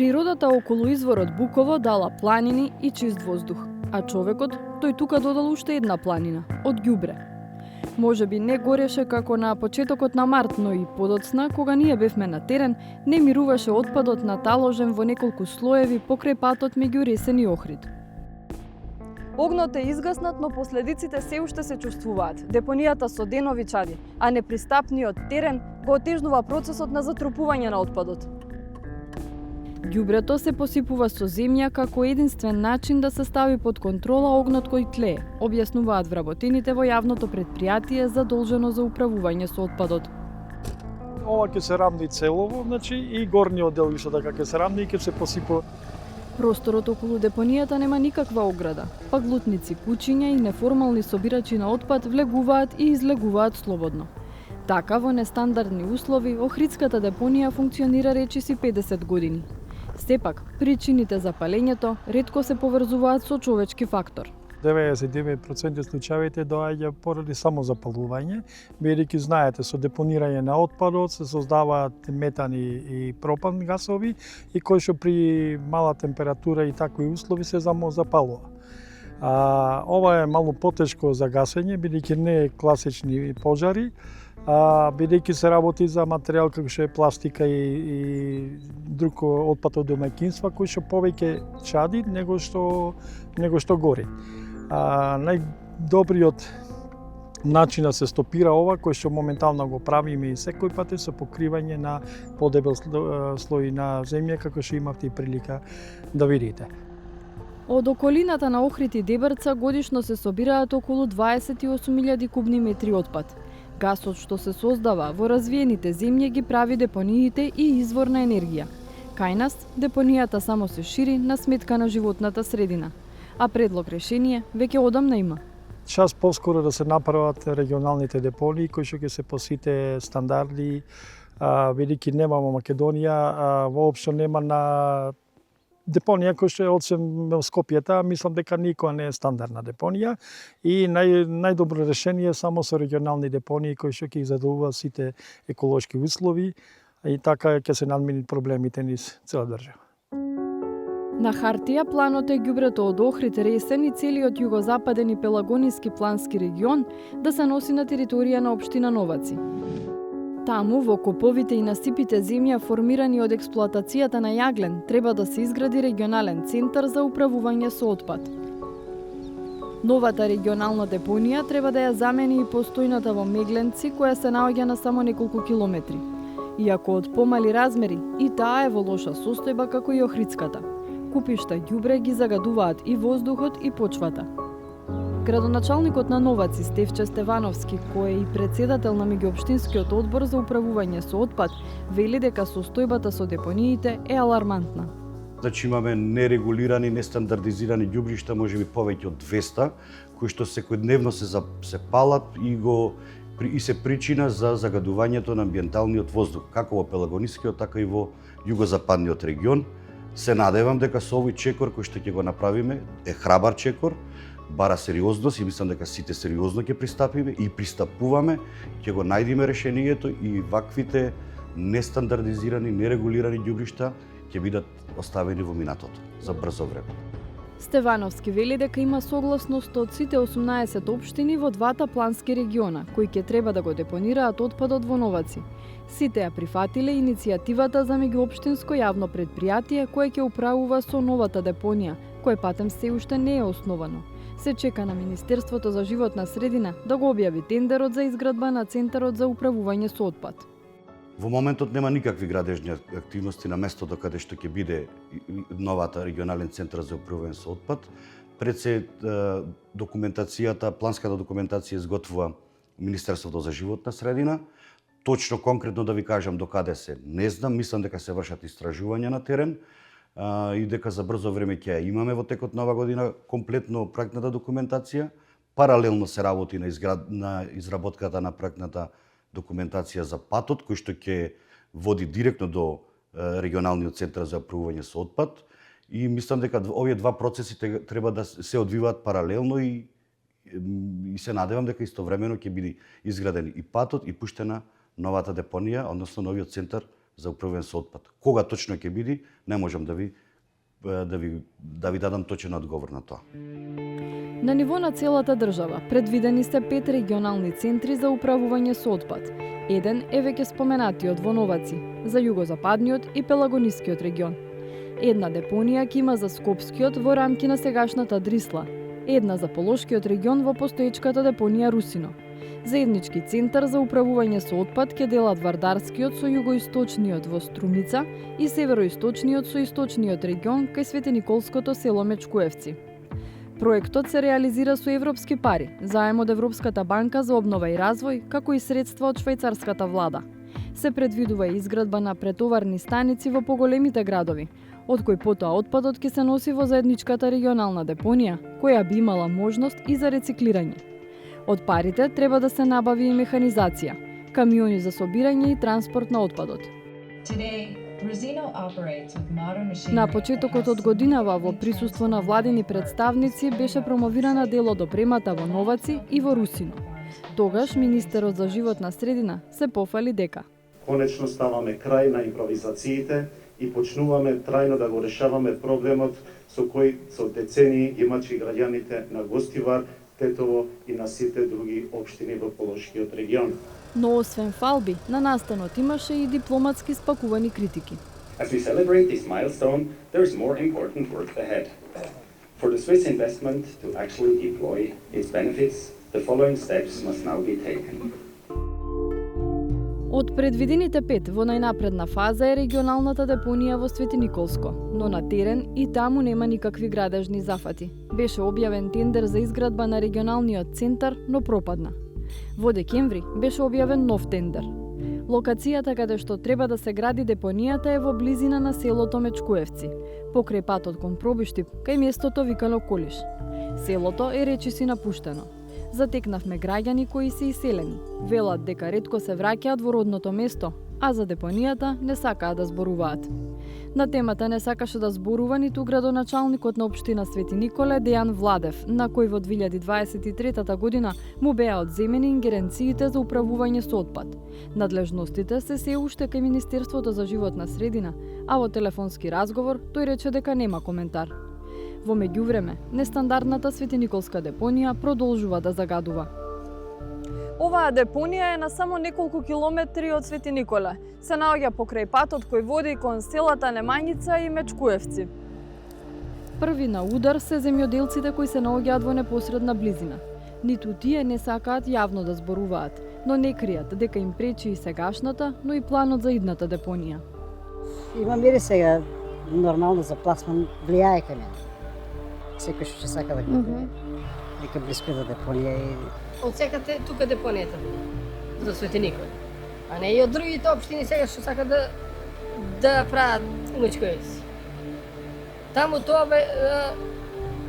Природата околу изворот Буково дала планини и чист воздух, а човекот, тој тука додал уште една планина, од ѓубре. Може би не гореше како на почетокот на март, но и подоцна, кога ние бевме на терен, не мируваше отпадот наталожен во неколку слоеви покрај патот меѓу Ресен и Охрид. Огнот е изгаснат, но последиците се уште се чувствуваат. Депонијата со денови чади, а непристапниот терен го отежнува процесот на затрупување на отпадот. Ѓубрето се посипува со земја како единствен начин да се стави под контрола огнот кој тлее, објаснуваат вработените во јавното претпријатие задолжено за управување со отпадот. Ова ќе се рамни целово, значи и горниот дел исто така ќе се рамни и ќе се посипува. Просторот околу депонијата нема никаква ограда, па глутници, кучиња и неформални собирачи на отпад влегуваат и излегуваат слободно. Така, во нестандардни услови, Охридската депонија функционира речиси 50 години. Сепак, причините за палењето ретко се поврзуваат со човечки фактор. 99% случаите доаѓа поради само запалување, бидејќи знаете со депонирање на отпадот се создаваат метан и пропан гасови и кои што при мала температура и такви услови се запалува. Ова е мало потешко за гасење, бидејќи не е класични пожари, бидејќи се работи за материјал како што е пластика и друг отпад од домаќинства кој што повеќе чади него што гори. Најдобриот начин да се стопира ова, кој што моментално го правиме и секој пат е со покривање на подебел слој на земја, како што имавте и прилика да видите. Од околината на Охрид и Дебрца годишно се собираат околу 28.000 кубни метри отпад. Гасот што се создава во развиените земји ги прави депониите и извор на енергија. Кај нас, депонијата само се шири на сметка на животната средина, а предлог решение веќе одамна има. Час поскоро да се направат регионалните депонии кои што ќе се по сите стандарди, бидејќи нема во Македонија, воопшто нема на депонија кој што е освен Скопјета, мислам дека никоја не е стандардна депонија и најдобро решение е само со регионални депонии кои што ќе задоволуваат сите еколошки услови и така ќе се надминат проблемите низ цела држава. На хартија планот е ѓубрето од Охрид, Ресен и целиот југозападен и пелагониски плански регион да се носи на територија на општина Новаци. Таму, во коповите и насипите земја формирани од експлоатацијата на јаглен, треба да се изгради регионален центар за управување со отпад. Новата регионална депонија треба да ја замени и постојната во Мегленци, која се наоѓа на само неколку километри. Иако од помали размери, и таа е во лоша состојба како и Охридската. Купишта ѓубре ги загадуваат и воздухот и почвата. Градоначалникот на Новаци Стефче Стевановски, кој е и председател на меѓуопштинскиот одбор за управување со отпад, вели дека состојбата со депониите е алармантна. Значи имаме нерегулирани, нестандардизирани ѓубришта, можеби повеќе од 200, кои што секојдневно се палат и се причина за загадувањето на амбиенталниот воздух, како во пелагонискиот, така и во југозападниот регион. Се надевам дека со овој чекор кој што ќе го направиме е храбар чекор, бара сериозност и мислам дека сите сериозно ќе пристапиме и пристапуваме, ќе го најдеме решението и ваквите нестандардизирани, нерегулирани ѓубришта ќе бидат оставени во минатото за брзо време. Стевановски вели дека има согласност од сите 18 општини во двата плански региона, кои ќе треба да го депонираат отпадот во Новаци. Сите ја прифатиле иницијативата за меѓуопштинско јавно претпријатие кое ќе управува со новата депонија, кој патем се уште не е основано. Се чека на Министерството за животна средина да го објави тендерот за изградба на Центарот за управување со отпад. Во моментот нема никакви градежни активности на местото каде што ќе биде новата регионален центар за управување со отпад. Пред се документацијата, планската документација изготвува Министерството за животна средина. Точно конкретно да ви кажам докаде се, не знам, мислам дека се вршат истражувања на терен и дека за брзо време ќе ја имаме во текот на ова година комплетно проектната документација. Паралелно се работи на изработката на проектната документација за патот, кој што ќе води директно до регионалниот центар за управување со отпад и мислам дека овие два процеси треба да се одвиваат паралелно и се надевам дека истовремено ќе биде изграден и патот и пуштена новата депонија, односно новиот центар за управување со отпад. Кога точно ќе биде, не можам да ви дадам точен одговор на тоа. На ниво на целата држава предвидени се 5 регионални центри за управување со отпад. Еден е веќе споменатиот во Новаци, за југозападниот и Пелагонискиот регион. Една депонија ќе има за Скопскиот во рамки на сегашната Дрисла, една за Полошкиот регион во постоечката депонија Русино. Заеднички центар за управување со отпад ќе делат Вардарскиот со југоисточниот во Струмица и североисточниот со источниот регион кај Светениколското село Мечкуевци. Проектот се реализира со европски пари, заем од Европската банка за обнова и развој, како и средства од швајцарската влада. Се предвидува и изградба на претоварни станици во поголемите градови, од кој потоа отпадот ќе се носи во заедничката регионална депонија, која би имала можност и за рециклирање. Од парите треба да се набави и механизација, камиони за собирање и транспорт на отпадот. На почетокот од годинава во присуство на владини представници беше промовирана дело допремата во Новаци и во Русино. Тогаш министерот за животна средина се пофали дека конечно ставаме крај на импровизациите и почнуваме трајно да го решаваме проблемот со кој со децении имачи граѓаните на Гостивар, Тетово и на сите други општини во Полошкиот регион. Но освен фалби, на настанот имаше и дипломатски спакувани критики. As we celebrate this milestone, there is more important work ahead. For the Swiss investment to actually deploy its benefits, the following steps must now be taken. Од предвидените 5 во најнапредна фаза е регионалната депонија во Светениколско, но на терен и таму нема никакви градежни зафати. Беше објавен тендер за изградба на регионалниот центар, но пропадна. Во декември беше објавен нов тендер. Локацијата каде што треба да се гради депонијата е во близина на селото Мечкуевци, покрај патот кон Пробиштип, кај местото викано Колиш. Селото е речиси напуштено. Затекнавме граѓани кои се иселени. Велат дека ретко се враќаат во родното место, а за депонијата не сакаат да зборуваат. На темата не сакаше да зборува ниту градоначалникот на општина Свети Николе Дејан Владев, на кој во 2023 година му беа одземени ингеренциите за управување со отпад. Надлежностите се уште кај Министерството за животна средина, а во телефонски разговор тој рече дека нема коментар. Во меѓувреме, нестандардната Светениколска депонија продолжува да загадува. Оваа депонија е на само неколку километри од Свети Николе. Се наоѓа покрај патот кој води кон селата Немањица и Мечкуевци. Први на удар се земјоделците кои се наоѓаат во непосредна близина. Ниту тие не сакаат јавно да зборуваат, но не кријат дека им пречи и сегашната, но и планот за идната депонија. Има мири сега нормално за пласман влијае кај мене. Секој што сака да купи, нека блиско да депонија и Одсекате тука депонијата за Свети Николе. А не и од другите општини сега што сакат да прават Мечкуевци. Таму тоа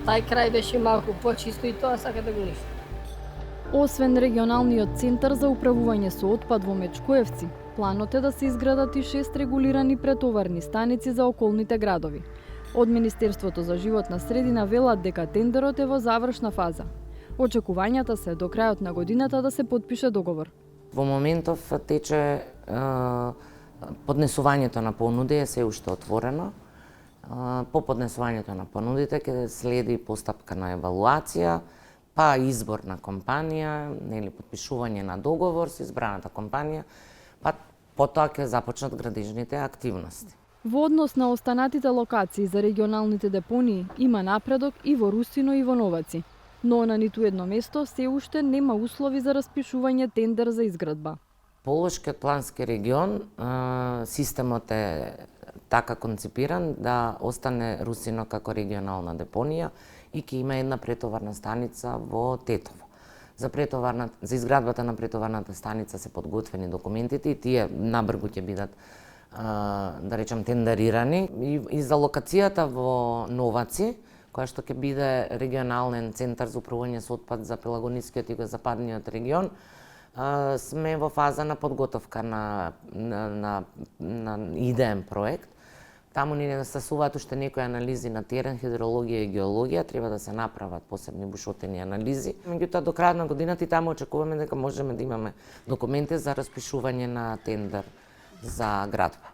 тај крај беше малку почисто и тоа сака да го уништи. Освен регионалниот центар за управување со отпад во Мечкуевци, планот е да се изградат и 6 регулирани претоварни станици за околните градови. Од Министерството за животна средина велат дека тендерот е во завршна фаза. Очекувањата се до крајот на годината да се потпише договор. Во моментов тече поднесувањето на понуди е се уште отворено. По поднесувањето на понудите ќе следи постапка на евалуација, па избор на компанија, нели потпишување на договор со избраната компанија, па потоа ќе започнат градежните активности. Во однос на останатите локации за регионалните депонии има напредок и во Русино и во Новаци, но на ниту едно место се уште нема услови за распишување тендер за изградба. Полошкиот плански регион, системот е така концепиран да остане Русино како регионална депонија и ќе има една претоварна станица во Тетово. За изградбата на претоварната станица се подготвени документите и тие набрзо ќе бидат да речем тендерирани и за локацијата во Новаци, која што ќе биде регионален центар за управување со отпад за Пелагонискиот и Југозападниот регион, сме во фаза на подготовка на идеен проект. Таму ни недостасуваат уште некои анализи на терен, хидрологија и геологија, треба да се направат посебни бушотени анализи. Меѓутоа до крајот на годината и таму очекуваме дека можеме да имаме документи за распишување на тендер за градба.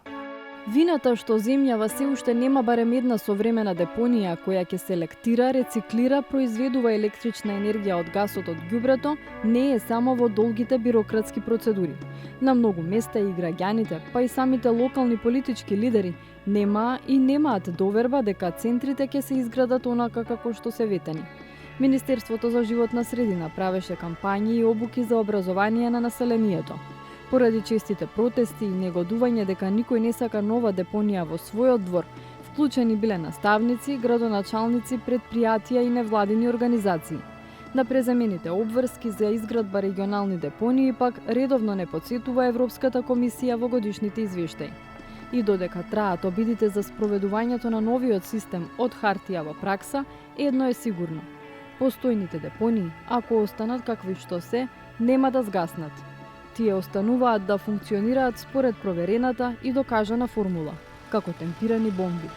Вината што земјава се уште нема барем една современа депонија која ќе селектира, рециклира, произведува електрична енергија од гасот од ѓубрето, не е само во долгите бирократски процедури. На многу места и граѓаните, па и самите локални политички лидери немаат доверба дека центрите ќе се изградат онака како што се ветени. Министерството за животна средина правеше кампањи и обуки за образование на населението. Поради честите протести и негодување дека никој не сака нова депонија во својот двор, вклучени биле наставници, градоначалници, предпријатија и невладини организации. На презамените обврски за изградба регионални депонии пак редовно не потсетува Европската комисија во годишните извештаи. И додека траат обидите за спроведувањето на новиот систем од хартија во пракса, едно е сигурно. Постојните депонии, ако останат какви што се, нема да згаснат. Тие остануваат да функционираат според проверената и докажана формула, како темпирани бомби.